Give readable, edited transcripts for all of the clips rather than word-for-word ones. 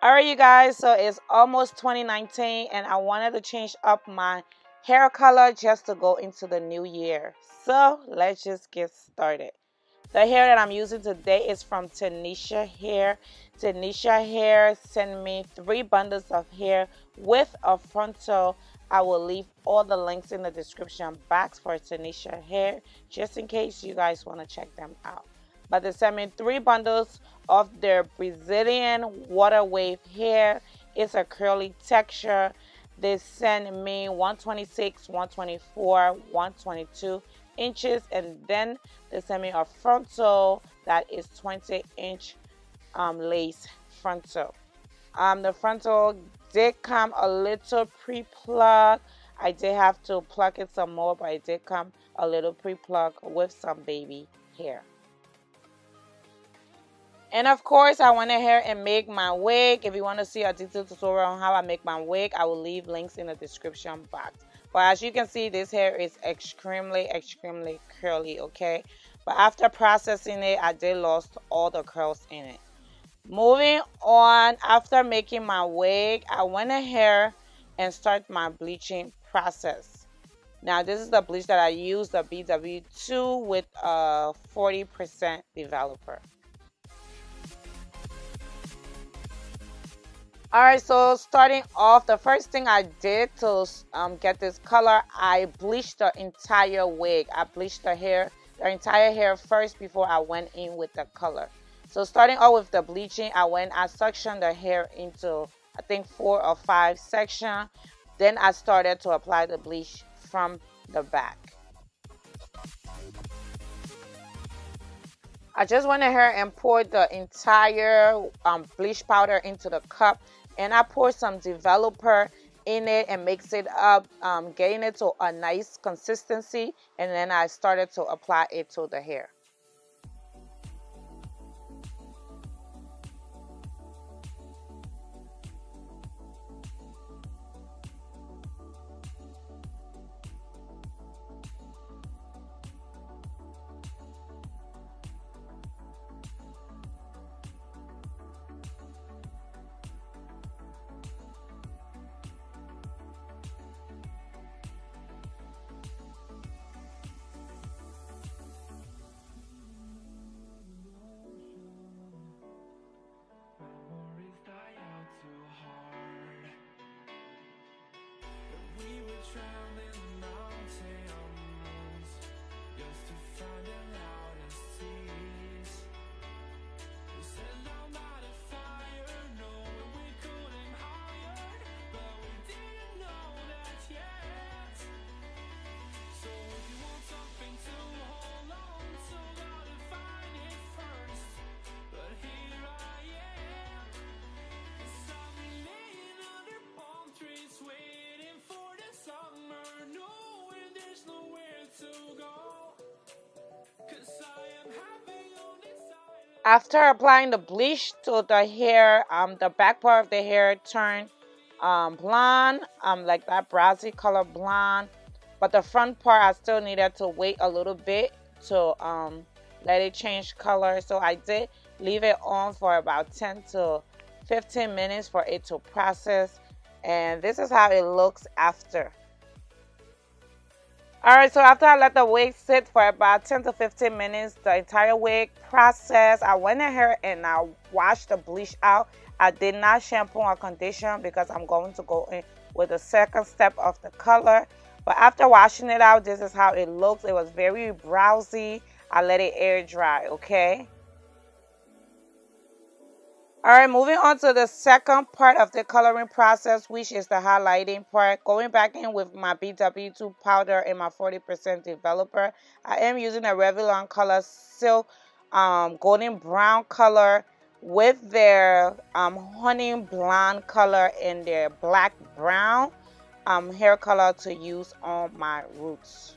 Alright, you guys, so it's almost 2019 and I wanted to change up my hair color just to go into the new year. So let's just get started. The hair that I'm using today is from Tinashe Hair. Tinashe Hair sent me 3 bundles of hair with a frontal. I will leave all the links in the description box for Tinashe Hair just in case you guys want to check them out. But they sent me 3 bundles of their Brazilian water wave hair. It's a curly texture. They sent me 126, 124, 122 inches, and then they sent me a frontal that is 20-inch lace frontal. The frontal did come a little pre-plucked. I did have to pluck it some more, but it did come a little pre-plucked with some baby hair. And of course, I went ahead and make my wig. If you want to see a detailed tutorial on how I make my wig, I will leave links in the description box. But as you can see, this hair is extremely curly, okay? But after processing it, I did lost all the curls in it. Moving on, after making my wig, I went ahead and start my bleaching process. Now, this is the bleach that I use, the BW2 with a 40% developer. Alright, so starting off, the first thing I did to get this color, I bleached the entire wig. I bleached the entire hair first before I went in with the color. So starting off with the bleaching, I sectioned the hair into, I think, 4 or 5 sections. Then I started to apply the bleach from the back. I just went ahead and poured the entire bleach powder into the cup. And I poured some developer in it and mix it up, getting it to a nice consistency. And then I started to apply it to the hair. After applying the bleach to the hair, the back part of the hair turned blonde, like that brassy color blonde. But the front part, I still needed to wait a little bit to let it change color. So I did leave it on for about 10 to 15 minutes for it to process. And this is how it looks after. Alright, so after I let the wig sit for about 10 to 15 minutes, the entire wig processed, I went ahead and I washed the bleach out. I did not shampoo or condition because I'm going to go in with the second step of the color. But after washing it out, this is how it looks. It was very browsy. I let it air dry, okay? Alright, moving on to the second part of the coloring process, which is the highlighting part. Going back in with my BW2 powder and my 40% developer. I am using a Revlon color silk golden brown color with their honey blonde color and their black brown hair color to use on my roots.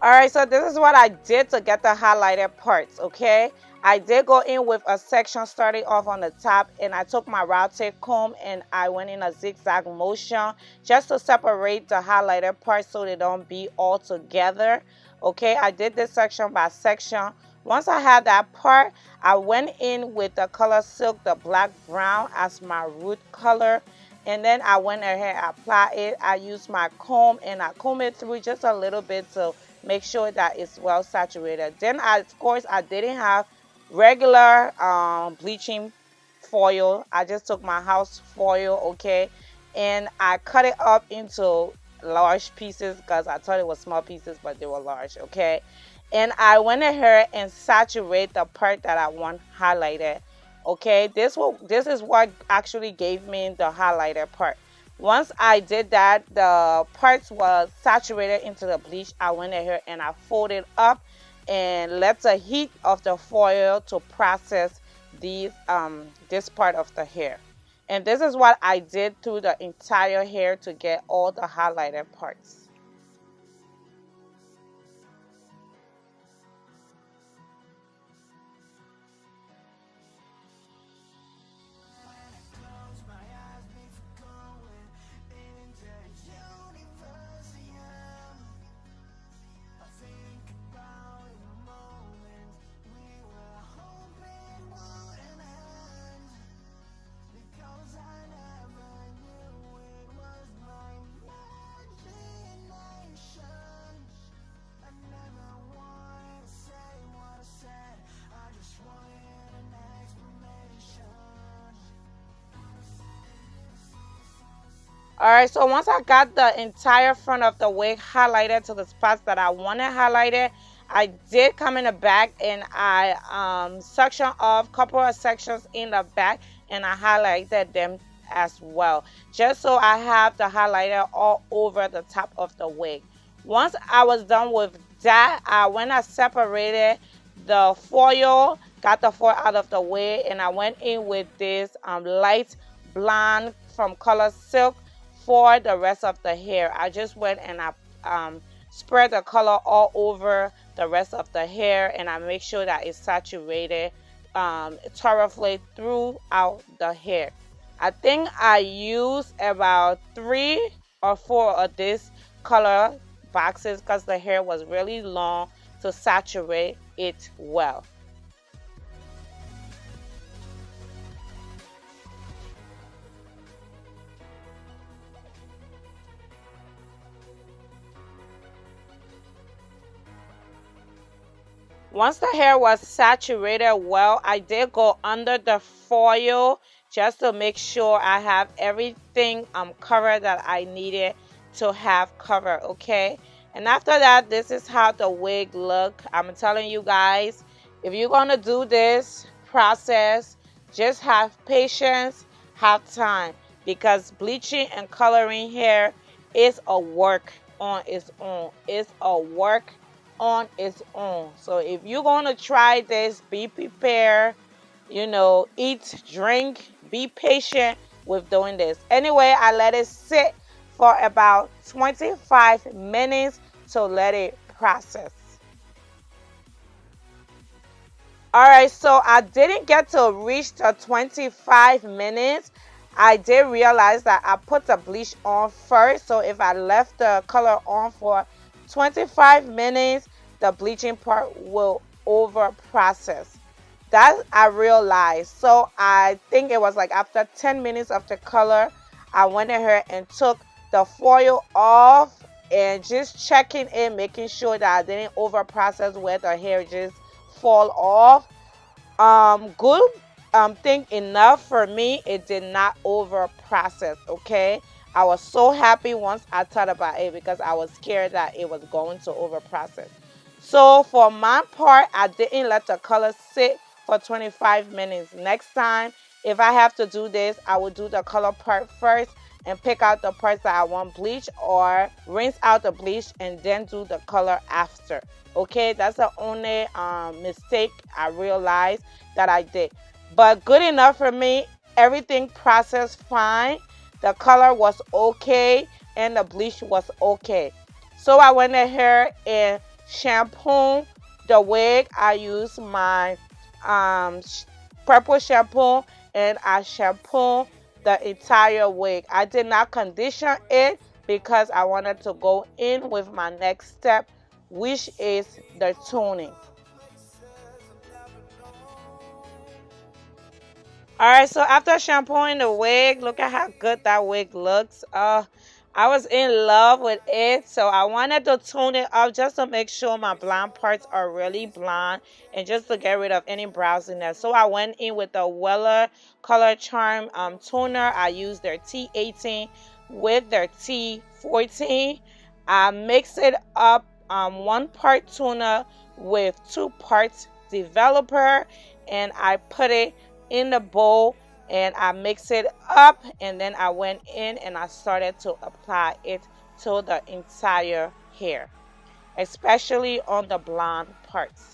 Alright, so this is what I did to get the highlighted parts, okay? I did go in with a section starting off on the top, and I took my rotate comb and I went in a zigzag motion just to separate the highlighted parts so they don't be all together. Okay, I did this section by section Once I had that part, I went in with the color Silk, the black brown as my root color. And then I went ahead and applied it. I used my comb and I comb it through just a little bit to make sure that it's well saturated. Then, of course, I didn't have regular bleaching foil. I just took my house foil, okay, and I cut it up into large pieces because I thought it was small pieces, but they were large, okay. And I went ahead and saturate the part that I want highlighted. Okay, this is what actually gave me the highlighter part. Once I did that, the parts were saturated into the bleach. I went ahead and I folded up and let the heat of the foil to process these this part of the hair. And this is what I did through the entire hair to get all the highlighted parts. Alright, so once I got the entire front of the wig highlighted to the spots that I wanted highlighted, I did come in the back and I section off a couple of sections in the back and I highlighted them as well, just so I have the highlighter all over the top of the wig. Once I was done with that, when I separated the foil, got the foil out of the way, and I went in with this light blonde from color Silk for the rest of the hair. I just went and I spread the color all over the rest of the hair, and I make sure that it's saturated thoroughly throughout the hair. I think I used about 3 or 4 of this color boxes because the hair was really long to saturate it well. Once the hair was saturated well, I did go under the foil just to make sure I have everything covered that I needed to have covered, okay? And after that, this is how the wig look. I'm telling you guys, if you're gonna do this process, just have patience, have time, because bleaching and coloring hair is a work on its own. It's a work on its own. So if you're going to try this, be prepared, eat, drink, be patient with doing this. Anyway, I let it sit for about 25 minutes to let it process. Alright, so I didn't get to reach the 25 minutes. I did realize that I put the bleach on first. So if I left the color on for 25 minutes, the bleaching part will over process. That I realized. So I think it was like after 10 minutes of the color, I went ahead and took the foil off and just checking it, making sure that I didn't over process where the hair just fall off. Good thing enough for me, it did not over process, okay? I was so happy once I thought about it because I was scared that it was going to over process. So for my part, I didn't let the color sit for 25 minutes. Next time, if I have to do this, I will do the color part first and pick out the parts that I want bleach, or rinse out the bleach and then do the color after. Okay, that's the only mistake I realized that I did. But good enough for me. Everything processed fine. The color was okay and the bleach was okay. So I went ahead and shampoo the wig. I used my purple shampoo and I shampoo the entire wig. I did not condition it because I wanted to go in with my next step, which is the toning. All right, so after shampooing the wig, look at how good that wig looks. I was in love with it, so I wanted to tone it up just to make sure my blonde parts are really blonde and just to get rid of any browsiness. So I went in with the Weller Color Charm toner. I used their T18 with their T14. I mixed it up, 1 part toner with 2 parts developer, and I put it in the bowl and I mix it up, and then I went in and I started to apply it to the entire hair, especially on the blonde parts.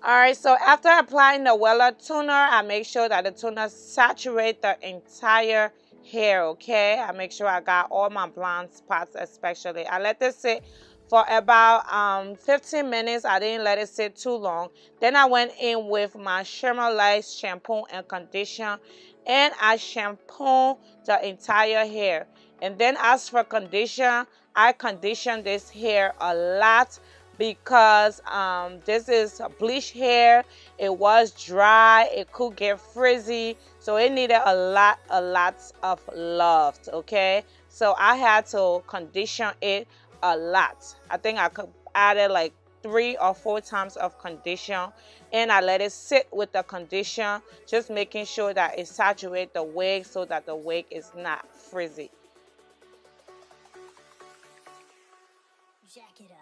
Alright, so after applying the Weller toner, I make sure that the toner saturates the entire hair, okay? I make sure I got all my blonde spots especially. I let this sit for about 15 minutes. I didn't let it sit too long. Then I went in with my Shimmer Lights shampoo and conditioner, and I shampoo the entire hair. And then as for conditioner, I condition this hair a lot because this is bleach hair. It was dry, it could get frizzy, so it needed a lot of love, okay? So I had to condition it a lot. I think I could added like 3 or 4 times of condition, and I let it sit with the condition, just making sure that it saturates the wig so that the wig is not frizzy. Jack it up.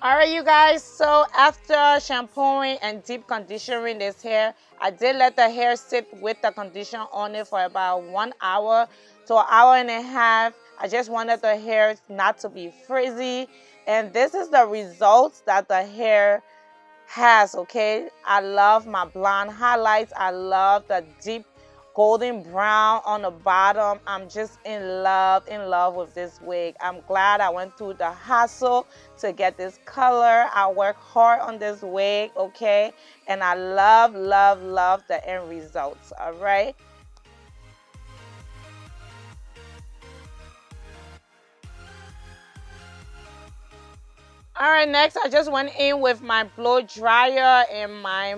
All right, you guys, so after shampooing and deep conditioning this hair, I did let the hair sit with the conditioner on it for about 1 hour to an hour and a half. I just wanted the hair not to be frizzy, and this is the results that the hair has, okay? I love my blonde highlights. I love the deep golden brown on the bottom. I'm just in love with this wig. I'm glad I went through the hassle to get this color. I worked hard on this wig, okay? And I love the end results, all right? All right, next I just went in with my blow dryer and my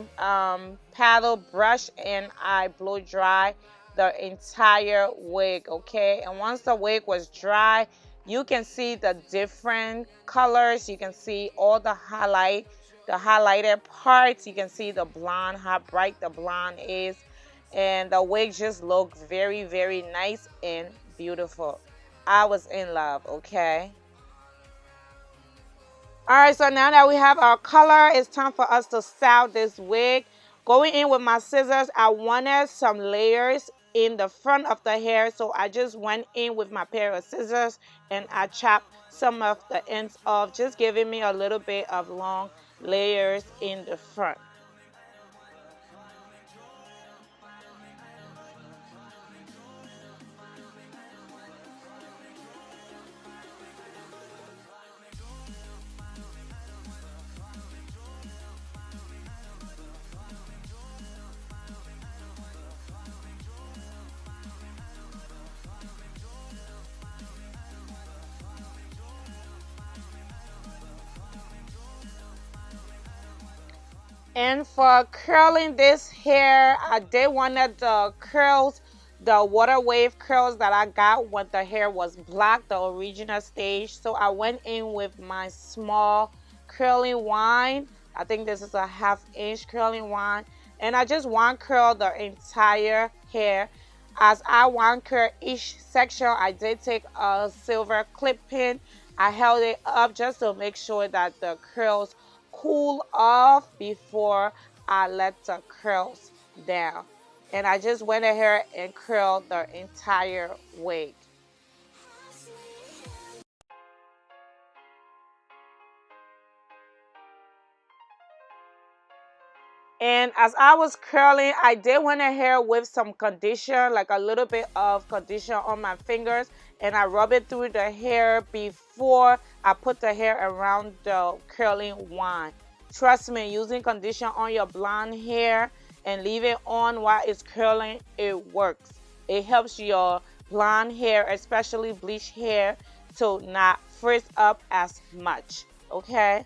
paddle brush, and I blow dry the entire wig, okay? And once the wig was dry, you can see the different colors. You can see all the highlighted parts. You can see the blonde, how bright the blonde is. And the wig just looked very nice and beautiful. I was in love, okay? All right, so now that we have our color, it's time for us to style this wig. Going in with my scissors, I wanted some layers in the front of the hair, so I just went in with my pair of scissors and I chopped some of the ends off, just giving me a little bit of long layers in the front. And for curling this hair, I did one of the curls, the water wave curls that I got when the hair was black, the original stage. So I went in with my small curling wine. I think this is a 1/2 inch curling wine. And I just one curl the entire hair. As I one curl each section, I did take a silver clip pin. I held it up just to make sure that the curls cool off before I let the curls down. And I just went ahead and curled the entire wig. And as I was curling, I did went ahead with some conditioner, like a little bit of conditioner on my fingers, and I rub it through the hair before I put the hair around the curling wand. Trust me, using conditioner on your blonde hair and leave it on while it's curling, it works. It helps your blonde hair, especially bleach hair, to not frizz up as much, okay?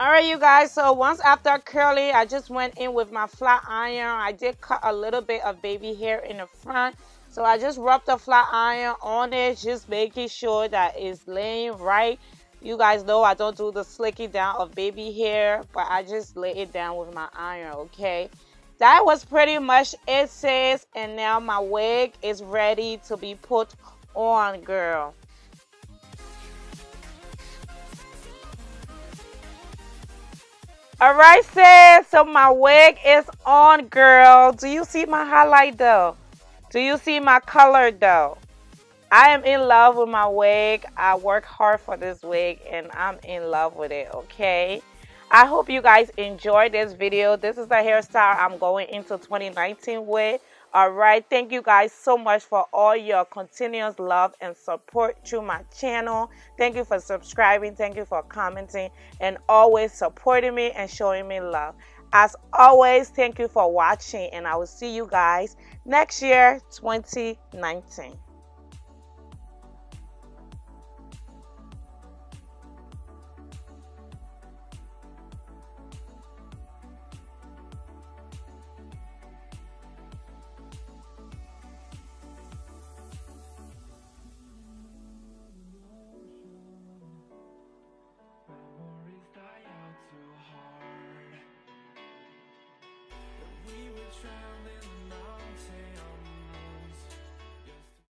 All right, you guys, so once after curling, I just went in with my flat iron. I did cut a little bit of baby hair in the front. So I just rubbed the flat iron on it, just making sure that it's laying right. You guys know I don't do the slicking down of baby hair, but I just lay it down with my iron, okay? That was pretty much it, sis. And now my wig is ready to be put on, girl. All right, sis. So my wig is on, girl. Do you see my highlight though? Do you see my color though? I am in love with my wig. I work hard for this wig and I'm in love with it, okay? I hope you guys enjoyed this video. This is the hairstyle I'm going into 2019 with. All right, thank you guys so much for all your continuous love and support through my channel. Thank you for subscribing. Thank you for commenting and always supporting me and showing me love. As always, thank you for watching and I will see you guys next year, 2019. We were trying